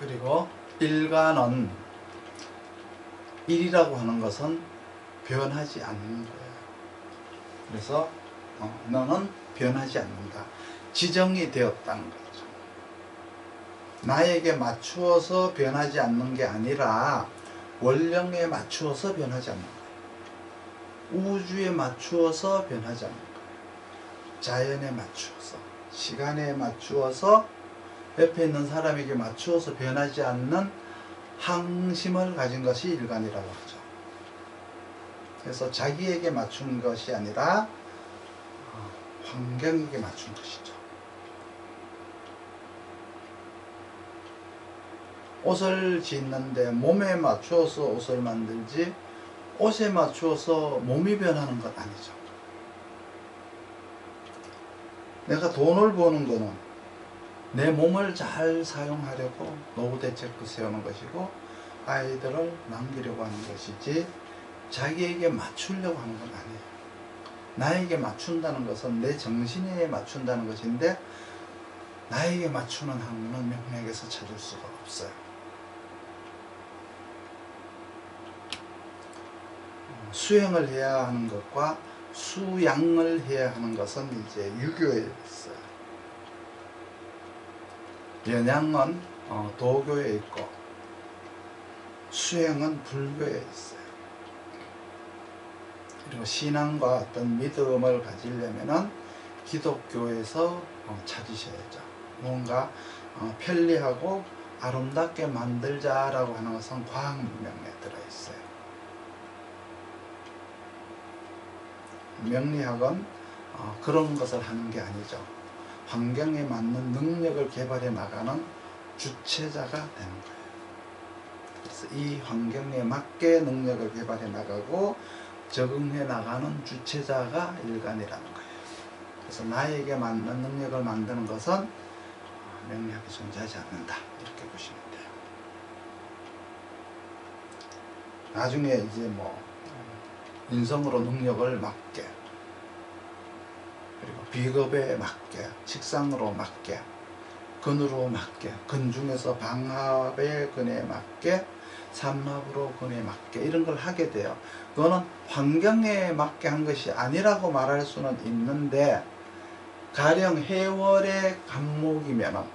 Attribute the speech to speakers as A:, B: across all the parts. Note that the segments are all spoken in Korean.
A: 그리고 일간은 일이라고 하는 것은 변하지 않는 거예요. 그래서 너는 변하지 않는다. 지정이 되었다는 거죠. 나에게 맞추어서 변하지 않는 게 아니라 원령에 맞추어서 변하지 않는 거예요. 우주에 맞추어서 변하지 않는 거예요. 자연에 맞추어서, 시간에 맞추어서, 옆에 있는 사람에게 맞추어서 변하지 않는 항심을 가진 것이 일간이라고 하죠. 그래서 자기에게 맞춘 것이 아니라 환경에게 맞춘 것이죠. 옷을 짓는데 몸에 맞추어서 옷을 만들지 옷에 맞추어서 몸이 변하는 건 아니죠. 내가 돈을 버는 거는 내 몸을 잘 사용하려고 노후 대책도 세우는 것이고 아이들을 남기려고 하는 것이지 자기에게 맞추려고 하는 건 아니에요. 나에게 맞춘다는 것은 내 정신에 맞춘다는 것인데 나에게 맞추는 학문은 명리학에서 찾을 수가 없어요. 수행을 해야 하는 것과 수양을 해야 하는 것은 이제 유교에 있어요. 연양은 도교에 있고 수행은 불교에 있어요. 그리고 신앙과 어떤 믿음을 가지려면은 기독교에서 찾으셔야죠. 뭔가 편리하고 아름답게 만들자라고 하는 것은 과학 문명에 들어있어요. 명리학은 그런 것을 하는 게 아니죠. 환경에 맞는 능력을 개발해 나가는 주체자가 되는 거예요. 그래서 이 환경에 맞게 능력을 개발해 나가고 적응해 나가는 주체자가 일간이라는 거예요. 그래서 나에게 맞는 능력을 만드는 것은 명리학이 존재하지 않는다. 이렇게 보시면 돼요. 나중에 이제 인성으로 능력을 맞게, 그리고 비겁에 맞게, 식상으로 맞게, 근으로 맞게, 근 중에서 방합의 근에 맞게, 삼합으로 근에 맞게 이런 걸 하게 돼요. 그거는 환경에 맞게 한 것이 아니라고 말할 수는 있는데 가령 해월의 간목이면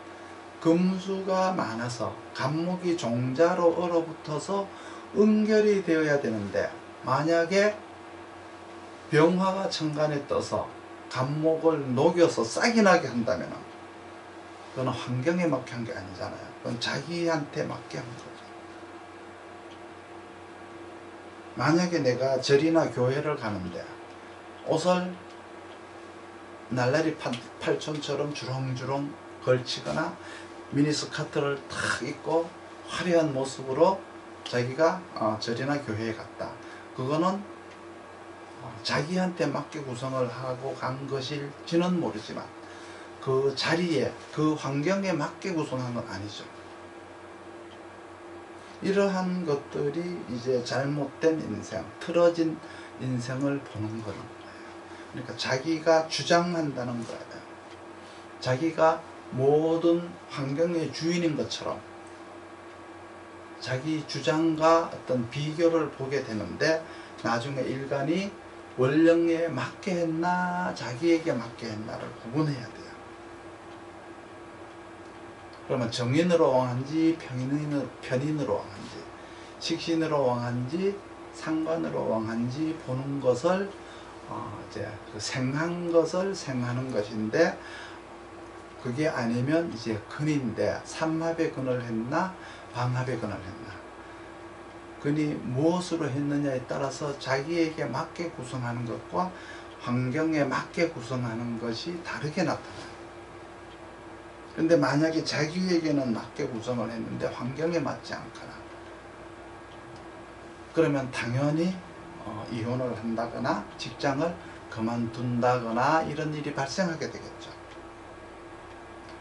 A: 금수가 많아서 간목이 종자로 얼어붙어서 응결이 되어야 되는데 만약에 병화가 천간에 떠서 간목을 녹여서 싹이 나게 한다면 그건 환경에 맞게 한 게 아니잖아요. 그건 자기한테 맞게 한 거죠. 만약에 내가 절이나 교회를 가는데 옷을 날라리 팔촌처럼 주렁주렁 걸치거나 미니스커트를 탁 입고 화려한 모습으로 자기가 절이나 교회에 갔다. 그거는 자기한테 맞게 구성을 하고 간 것일지는 모르지만 그 자리에 그 환경에 맞게 구성한 건 아니죠. 이러한 것들이 이제 잘못된 인생, 틀어진 인생을 보는 거는 거예요. 그러니까 자기가 주장한다는 거예요. 자기가 모든 환경의 주인인 것처럼 자기 주장과 어떤 비교를 보게 되는데 나중에 일간이 원령에 맞게 했나 자기에게 맞게 했나를 구분해야 돼요. 그러면 정인으로 왕한지 편인으로 왕한지 식신으로 왕한지 상관으로 왕한지 보는 것을 이제 그 생한 것을 생하는 것인데 그게 아니면 이제 근인데 삼합의 근을 했나 방합의 근을 했나 근이 무엇으로 했느냐에 따라서 자기에게 맞게 구성하는 것과 환경에 맞게 구성하는 것이 다르게 나타나요. 근데 만약에 자기에게는 맞게 구성을 했는데 환경에 맞지 않거나 그러면 당연히 이혼을 한다거나 직장을 그만둔다거나 이런 일이 발생하게 되겠죠.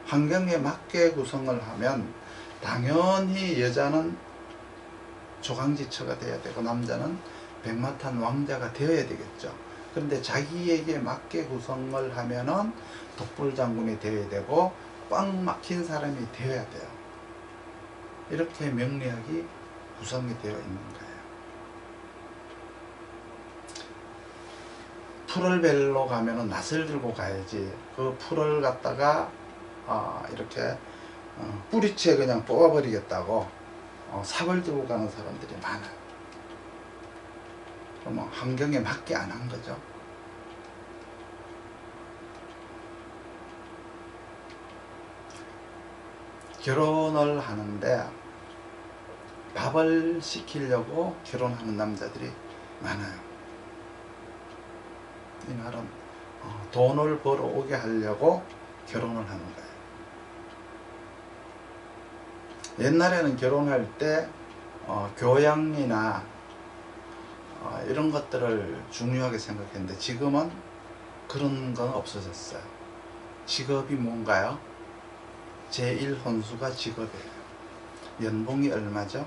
A: 환경에 맞게 구성을 하면 당연히 여자는 조강지처가 되어야 되고 남자는 백마탄 왕자가 되어야 되겠죠. 그런데 자기에게 맞게 구성을 하면은 독불장군이 되어야 되고 꽉 막힌 사람이 되어야 돼요. 이렇게 명리학이 구성이 되어 있는 거예요. 풀을 베러 가면은 낫을 들고 가야지, 그 풀을 갖다가 이렇게 뿌리채 그냥 뽑아버리겠다고 삽을 들고 가는 사람들이 많아요. 그러면 환경에 맞게 안 한 거죠. 결혼을 하는데 밥을 시키려고 결혼하는 남자들이 많아요. 이 말은 돈을 벌어오게 하려고 결혼을 하는 거예요. 옛날에는 결혼할 때 교양이나 이런 것들을 중요하게 생각했는데 지금은 그런 건 없어졌어요. 직업이 뭔가요? 제1혼수가 직업이에요. 연봉이 얼마죠?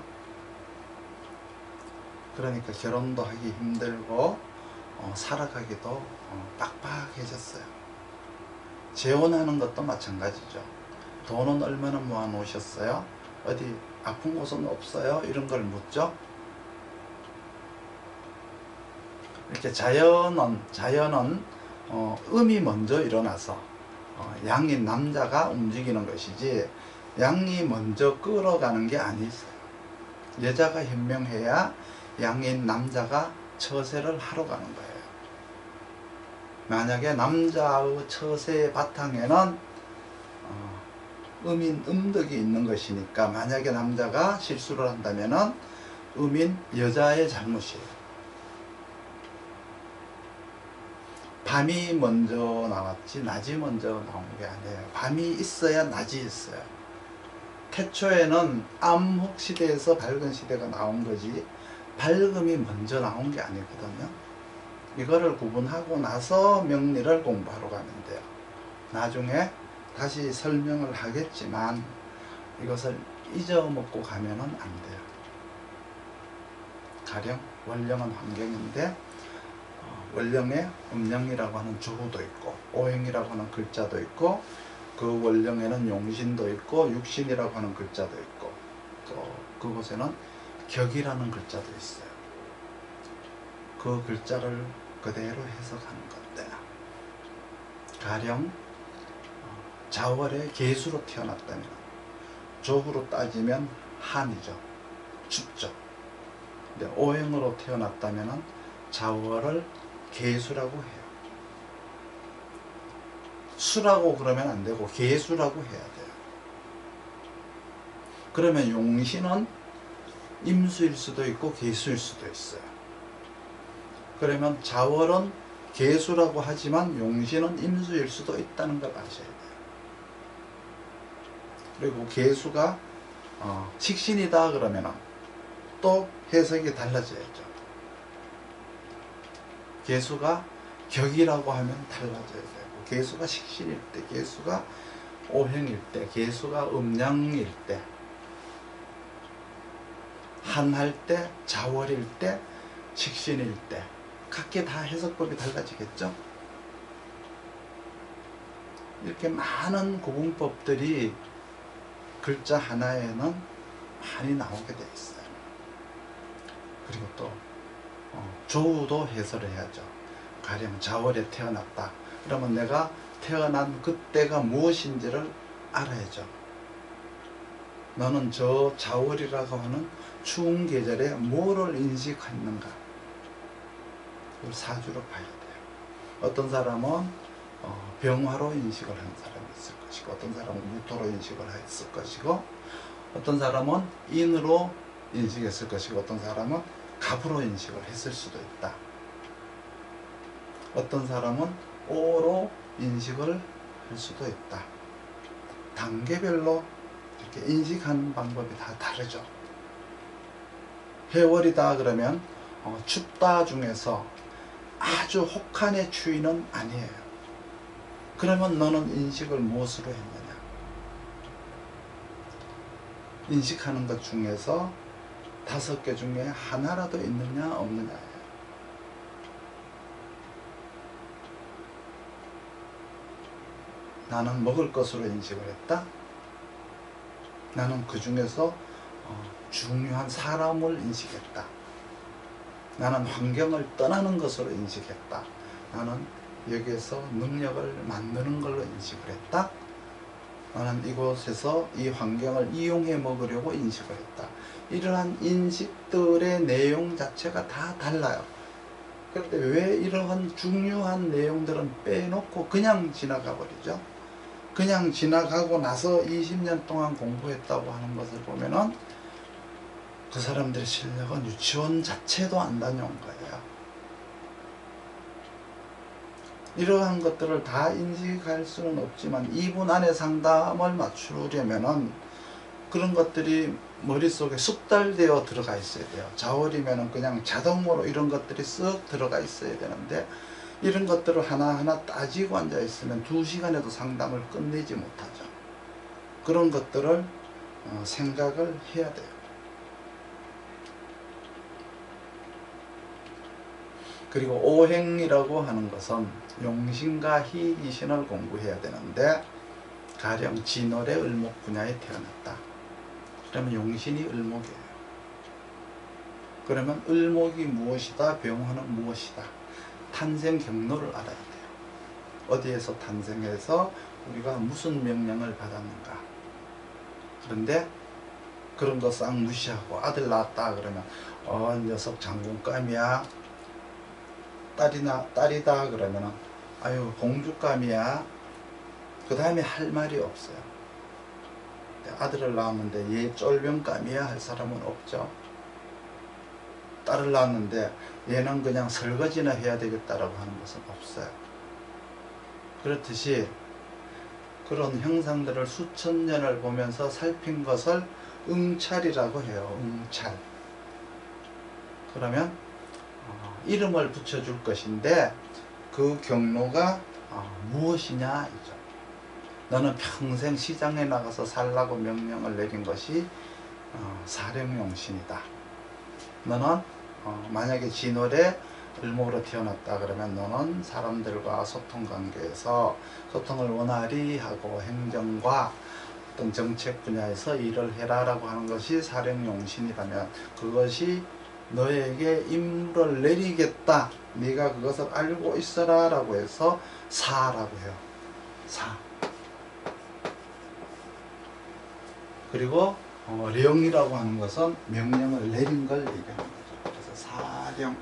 A: 그러니까 결혼도 하기 힘들고 살아가기도 빡빡해졌어요. 재혼하는 것도 마찬가지죠. 돈은 얼마나 모아 놓으셨어요? 어디 아픈 곳은 없어요? 이런 걸 묻죠. 이렇게 자연은 음이 먼저 일어나서 양인 남자가 움직이는 것이지 양이 먼저 끌어가는 게 아니었어요. 여자가 현명해야 양인 남자가 처세를 하러 가는 거예요. 만약에 남자의 처세의 바탕에는 음인 음덕이 있는 것이니까 만약에 남자가 실수를 한다면은 음인 여자의 잘못이에요. 밤이 먼저 나왔지 낮이 먼저 나온 게 아니에요. 밤이 있어야 낮이 있어요. 태초에는 암흑 시대에서 밝은 시대가 나온 거지 밝음이 먼저 나온 게 아니거든요. 이거를 구분하고 나서 명리를 공부하러 가면 돼요. 나중에 다시 설명을 하겠지만 이것을 잊어먹고 가면은 안 돼요. 가령 원령은 환경인데 원령에 음령이라고 하는 조후도 있고 오행이라고 하는 글자도 있고 그 원령에는 용신도 있고 육신이라고 하는 글자도 있고 또 그곳에는 격이라는 글자도 있어요. 그 글자를 그대로 해석하는 건데 가령 자월에 계수로 태어났다면 조후로 따지면 한이죠. 춥죠. 근데 오행으로 태어났다면 자월을 계수라고 해요. 수라고 그러면 안 되고 계수라고 해야 돼요. 그러면 용신은 임수일 수도 있고 계수일 수도 있어요. 그러면 자월은 계수라고 하지만 용신은 임수일 수도 있다는 걸 아셔야 돼요. 그리고 계수가 식신이다 그러면 또 해석이 달라져야죠. 계수가 격이라고 하면 달라져야 되고 계수가 식신일 때, 계수가 오행일 때, 계수가 음양일 때, 한할 때, 자월일 때, 식신일 때 각기 다 해석법이 달라지겠죠. 이렇게 많은 구분법들이 글자 하나에는 많이 나오게 돼 있어요. 그리고 또 조우도 해설을 해야죠. 가령 자월에 태어났다. 그러면 내가 태어난 그때가 무엇인지를 알아야죠. 너는 저 자월이라고 하는 추운 계절에 뭐를 인식했는가? 그걸 사주로 봐야 돼요. 어떤 사람은 병화로 인식을 하는 사람이 있을 것이고 어떤 사람은 무토로 인식을 했을 것이고 어떤 사람은 인으로 인식했을 것이고 어떤 사람은 갑으로 인식을 했을 수도 있다. 어떤 사람은 오로 인식을 할 수도 있다. 단계별로 이렇게 인식하는 방법이 다 다르죠. 해월이다 그러면 춥다 중에서 아주 혹한의 추위는 아니에요. 그러면 너는 인식을 무엇으로 했느냐? 인식하는 것 중에서 5개 중에 하나라도 있느냐 없느냐예요. 나는 먹을 것으로 인식을 했다. 나는 그 중에서 중요한 사람을 인식했다. 나는 환경을 떠나는 것으로 인식했다. 나는 여기에서 능력을 만드는 걸로 인식을 했다. 나는 이곳에서 이 환경을 이용해 먹으려고 인식을 했다. 이러한 인식들의 내용 자체가 다 달라요. 그런데 왜 이러한 중요한 내용들은 빼놓고 그냥 지나가 버리죠? 그냥 지나가고 나서 20년 동안 공부했다고 하는 것을 보면은 그 사람들의 실력은 유치원 자체도 안 다녀온 거예요. 이러한 것들을 다 인식할 수는 없지만 2분 안에 상담을 맞추려면은 그런 것들이 머릿속에 숙달되어 들어가 있어야 돼요. 자월이면은 그냥 자동으로 이런 것들이 쓱 들어가 있어야 되는데 이런 것들을 하나하나 따지고 앉아 있으면 2시간에도 상담을 끝내지 못하죠. 그런 것들을 생각을 해야 돼요. 그리고 오행이라고 하는 것은 용신과 희귀신을 공부해야 되는데 가령 진월의 을목 분야에 태어났다. 그러면 용신이 을목이에요. 그러면 을목이 무엇이다, 병화는 무엇이다, 탄생 경로를 알아야 돼요. 어디에서 탄생해서 우리가 무슨 명령을 받았는가. 그런데 그런 거 싹 무시하고 아들 낳았다 그러면 녀석 장군감이야, 딸이다 그러면은 아유 공주감이야. 그 다음에 할 말이 없어요. 아들을 낳았는데 얘 쫄병감이야 할 사람은 없죠. 딸을 낳았는데 얘는 그냥 설거지나 해야 되겠다라고 하는 것은 없어요. 그렇듯이 그런 형상들을 수천 년을 보면서 살핀 것을 응찰이라고 해요. 응찰. 그러면 이름을 붙여줄 것인데 그 경로가 무엇이냐 이죠. 너는 평생 시장에 나가서 살라고 명령을 내린 것이 사령용신이다. 너는 만약에 진월에 을목으로 태어났다 그러면 너는 사람들과 소통관계에서 소통을 원활히 하고 행정과 어떤 정책 분야에서 일을 해라 라고 하는 것이 사령용신이라면 그것이 너에게 임무를 내리겠다. 네가 그것을 알고 있어라 라고 해서 사라고 해요. 사. 그리고 령이라고 하는 것은 명령을 내린 걸 얘기하는 거죠. 그래서 사령.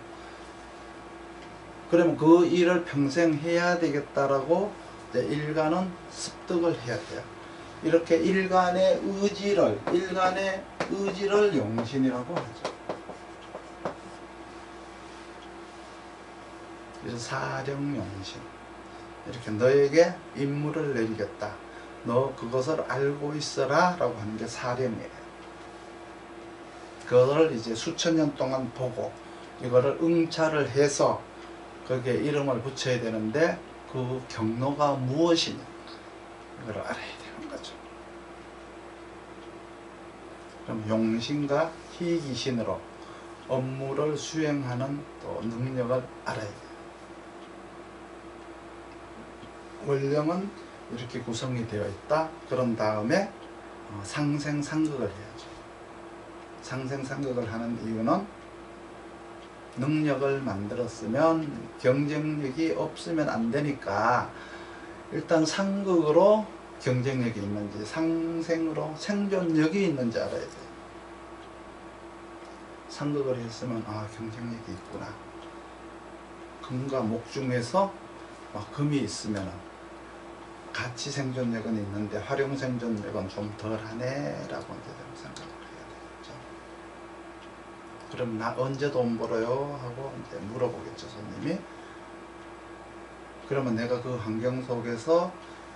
A: 그러면 그 일을 평생 해야 되겠다라고 이제 일간은 습득을 해야 돼요. 이렇게 일간의 의지를 용신이라고 하죠. 그래서 사령용신. 이렇게 너에게 임무를 내리겠다. 너 그것을 알고 있어라 라고 하는 게 사령이에요. 그거를 이제 수천 년 동안 보고 이거를 응찰을 해서 거기에 이름을 붙여야 되는데 그 경로가 무엇이냐 이걸 알아야 되는 거죠. 그럼 용신과 희귀신으로 업무를 수행하는 또 능력을 알아야 돼요. 원령은 이렇게 구성이 되어 있다. 그런 다음에 상생상극을 해야죠. 상생상극을 하는 이유는 능력을 만들었으면 경쟁력이 없으면 안 되니까 일단 상극으로 경쟁력이 있는지 상생으로 생존력이 있는지 알아야 돼요. 상극을 했으면 경쟁력이 있구나. 금과 목 중에서 금이 있으면 가치 생존력은 있는데 활용 생존력은 좀 덜하네 라고 이제 생각을 해야 되겠죠. 그럼 나 언제 돈 벌어요? 하고 이제 물어보겠죠, 손님이. 그러면 내가 그 환경 속에서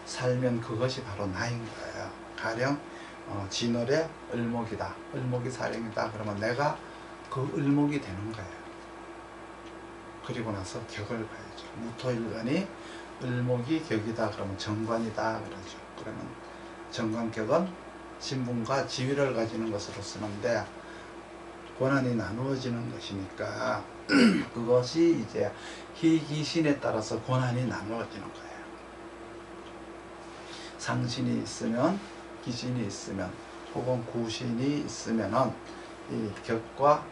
A: 살면 그것이 바로 나인 거예요. 가령 진월의 을목이다. 을목이 사령이다. 그러면 내가 그 을목이 되는 거예요. 그리고 나서 격을 봐야죠. 무토일간이 을목이 격이다. 그러면 정관이다. 그러죠. 그러면 정관격은 신분과 지위를 가지는 것으로 쓰는데 권한이 나누어지는 것이니까 그것이 이제 희귀신에 따라서 권한이 나누어지는 거예요. 상신이 있으면, 기신이 있으면 혹은 구신이 있으면은 이 격과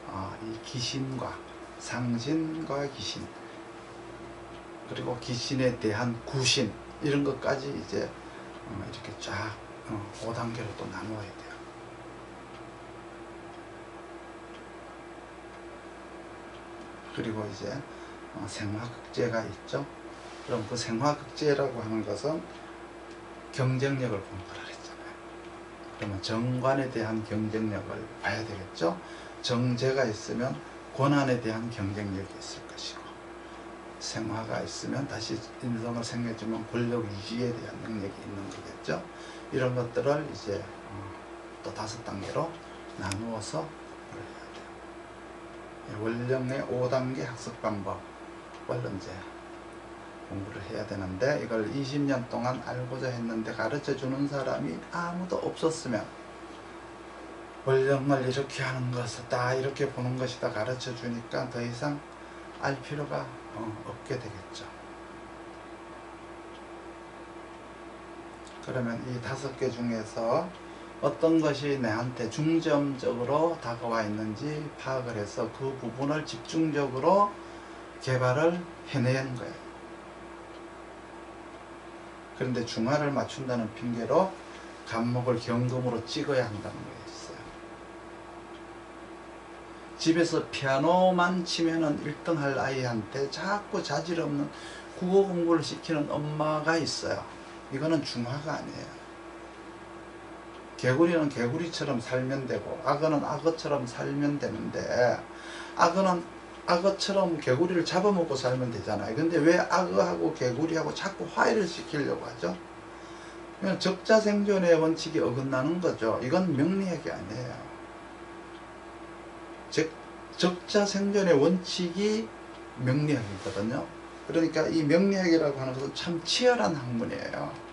A: 이 기신과 상신과 기신, 그리고 기신에 대한 구신, 이런 것까지 이제 이렇게 쫙 5단계로 또 나누어야 돼요. 그리고 이제 생화극제가 있죠. 그럼 그 생화극제라고 하는 것은 경쟁력을 보는 거라 그랬잖아요. 그러면 정관에 대한 경쟁력을 봐야 되겠죠. 정제가 있으면 권한에 대한 경쟁력이 있을 것이고, 생화가 있으면 다시 인성을 생겨주면 권력 유지에 대한 능력이 있는 거겠죠. 이런 것들을 이제 또 5단계로 나누어서 해야 돼요. 원령의 5단계 학습 방법을 이제 공부를 해야 되는데, 이걸 20년 동안 알고자 했는데 가르쳐 주는 사람이 아무도 없었으면, 원령을 이렇게 하는 것이다, 이렇게 보는 것이다 가르쳐 주니까 더 이상 알 필요가 없게 되겠죠. 그러면 이 5개 중에서 어떤 것이 내한테 중점적으로 다가와 있는지 파악을 해서 그 부분을 집중적으로 개발을 해내는 거예요. 그런데 중화를 맞춘다는 핑계로 간목을 경금으로 찍어야 한다는 게 있어요. 집에서 피아노만 치면은 1등 할 아이한테 자꾸 자질 없는 국어 공부를 시키는 엄마가 있어요. 이거는 중화가 아니에요. 개구리는 개구리처럼 살면 되고 악어는 악어처럼 살면 되는데, 악어는 악어처럼 개구리를 잡아먹고 살면 되잖아요. 근데 왜 악어하고 개구리하고 자꾸 화해를 시키려고 하죠? 그냥 적자생존의 원칙이 어긋나는 거죠. 이건 명리학이 아니에요. 즉 적자생존의 원칙이 명리학이거든요. 그러니까 이 명리학이라고 하는 것은 참 치열한 학문이에요.